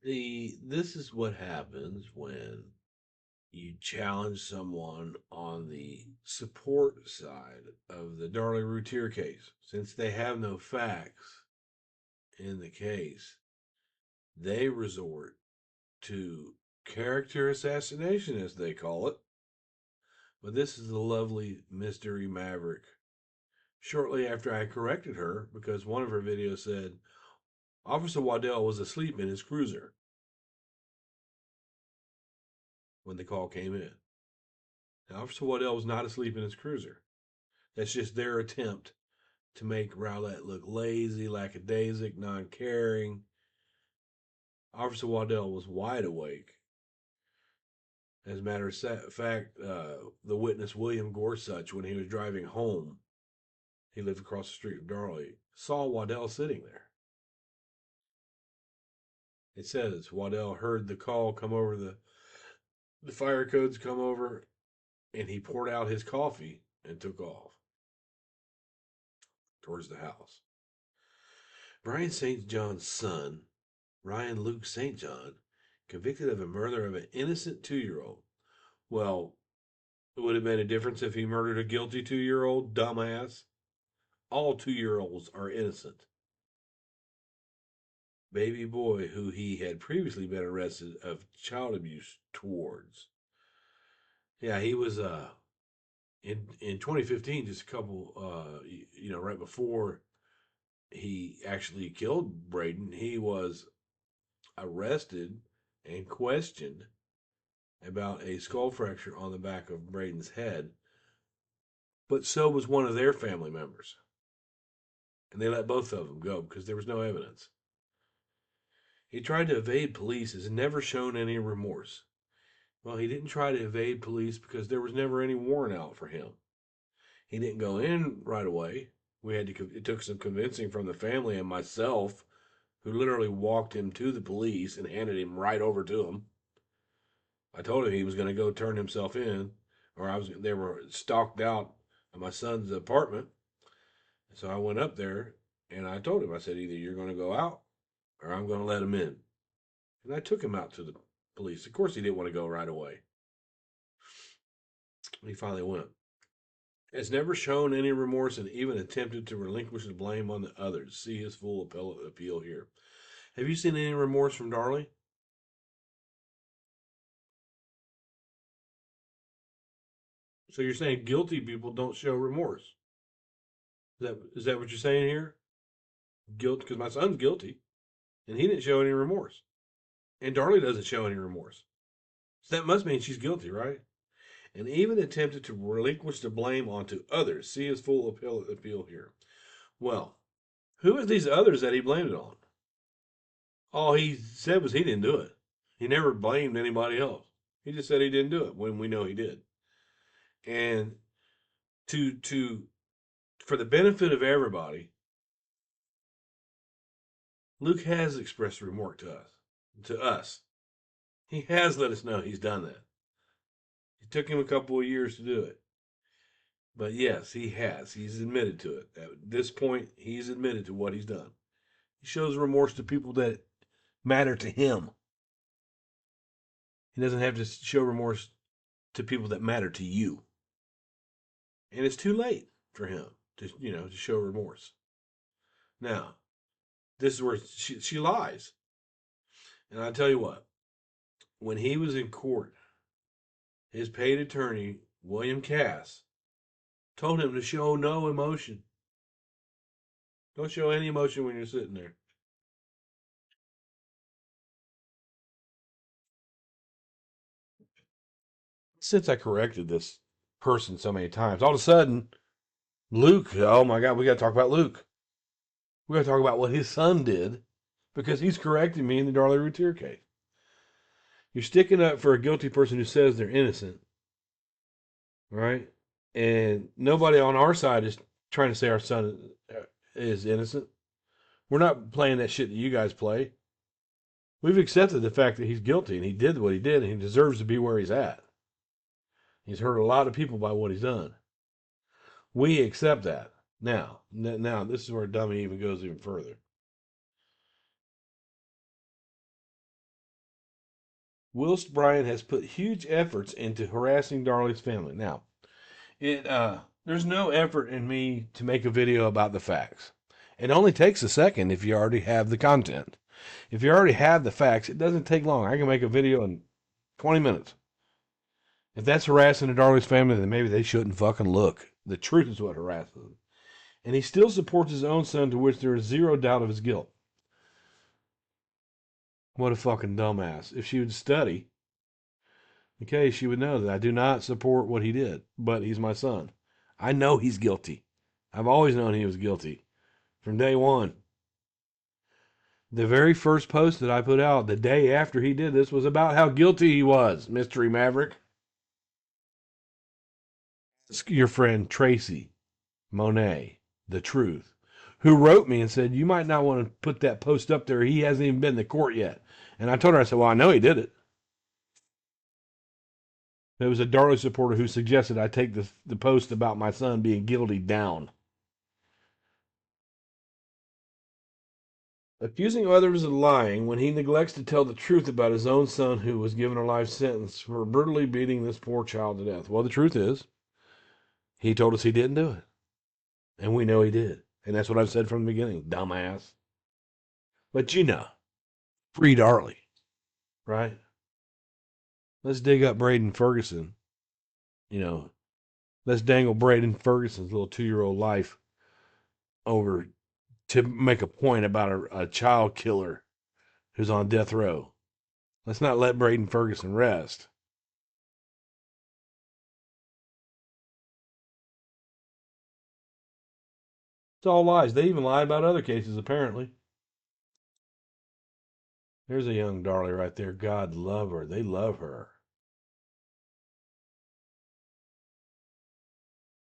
This is what happens when you challenge someone on the support side of the Darley Routier case. Since they have no facts in the case, they resort to character assassination, as they call it. But this is the lovely mystery Maverick. Shortly after I corrected her, because one of her videos said Officer Waddell was asleep in his cruiser when the call came in. Now, Officer Waddell was not asleep in his cruiser. That's just their attempt to make Rowlett look lazy, lackadaisic, non caring. Officer Waddell was wide awake. As a matter of fact, the witness, William Gorsuch, when he was driving home, he lived across the street from Darley, saw Waddell sitting there. It says Waddell heard the call come over, the fire codes come over, and he poured out his coffee and took off towards the house. BryanSt.John's son, Ryan Luke St. John, convicted of a murder of an innocent 2-year-old. Well, it would have made a difference if he murdered a guilty 2-year-old, dumbass. All 2-year-olds are innocent. Baby boy, who he had previously been arrested of child abuse towards. Yeah, he was in 2015, just a couple right before he actually killed Braden, he was arrested and questioned about a skull fracture on the back of Braden's head, but so was one of their family members. And they let both of them go because there was no evidence. He tried to evade police, has never shown any remorse. Well, he didn't try to evade police because there was never any warrant out for him. He didn't go in right away. It took some convincing from the family and myself, who literally walked him to the police and handed him right over to him. I told him he was going to go turn himself in, or they were stalked out of my son's apartment. So I went up there and I told him, I said, either you're going to go out or I'm going to let him in. And I took him out to the police. Of course, he didn't want to go right away. He finally went. Has never shown any remorse and even attempted to relinquish the blame on the others. See his full appeal here. Have you seen any remorse from Darley? So you're saying guilty people don't show remorse? Is that what you're saying here? Guilt, because my son's guilty, and he didn't show any remorse, and Darley doesn't show any remorse. So that must mean she's guilty, right? And even attempted to relinquish the blame onto others. See his full appeal here. Well, who are these others that he blamed it on? All he said was he didn't do it. He never blamed anybody else. He just said he didn't do it when we know he did. And to for the benefit of everybody, Luke has expressed remorse to us. To us, he has let us know he's done that. It took him a couple of years to do it, but yes, he has. He's admitted to it. At this point, he's admitted to what he's done. He shows remorse to people that matter to him. He doesn't have to show remorse to people that matter to you. And it's too late for him to show remorse. Now, this is where she lies. And I tell you what, when he was in court, his paid attorney, William Cass, told him to show no emotion. Don't show any emotion when you're sitting there. Since I corrected this person so many times, all of a sudden, Luke, oh my God, we got to talk about Luke. We got to talk about what his son did because he's correcting me in the Darley Routier case. You're sticking up for a guilty person who says they're innocent, right? And nobody on our side is trying to say our son is innocent. We're not playing that shit that you guys play. We've accepted the fact that he's guilty and he did what he did and he deserves to be where he's at. He's hurt a lot of people by what he's done. We accept that. Now, this is where dummy even goes even further. whilst Bryan has put huge efforts into harassing Darley's family. Now, there's no effort in me to make a video about the facts. It only takes a second if you already have the content. If you already have the facts, it doesn't take long. I can make a video in 20 minutes. If that's harassing the Darley's family, then maybe they shouldn't fucking look. The truth is what harasses them. And he still supports his own son, to which there is zero doubt of his guilt. What a fucking dumbass. If she would study, okay, she would know that I do not support what he did, but he's my son. I know he's guilty. I've always known he was guilty from day one. The very first post that I put out the day after he did this was about how guilty he was, Mystery Maverick. Your friend Tracy Monet, the truth, who wrote me and said, you might not want to put that post up there. He hasn't even been to court yet. And I told her, I said, well, I know he did it. There was a Darley supporter who suggested I take the post about my son being guilty down. Accusing others of lying when he neglects to tell the truth about his own son, who was given a life sentence for brutally beating this poor child to death. Well, the truth is, he told us he didn't do it. And we know he did. And that's what I've said from the beginning, dumbass. But you know, free Darley, right? Let's dig up Braden Ferguson. You know, let's dangle Braden Ferguson's little 2-year-old life over to make a point about a child killer who's on death row. Let's not let Braden Ferguson rest. It's all lies. They even lie about other cases, apparently. There's a young Darley right there. God love her. They love her.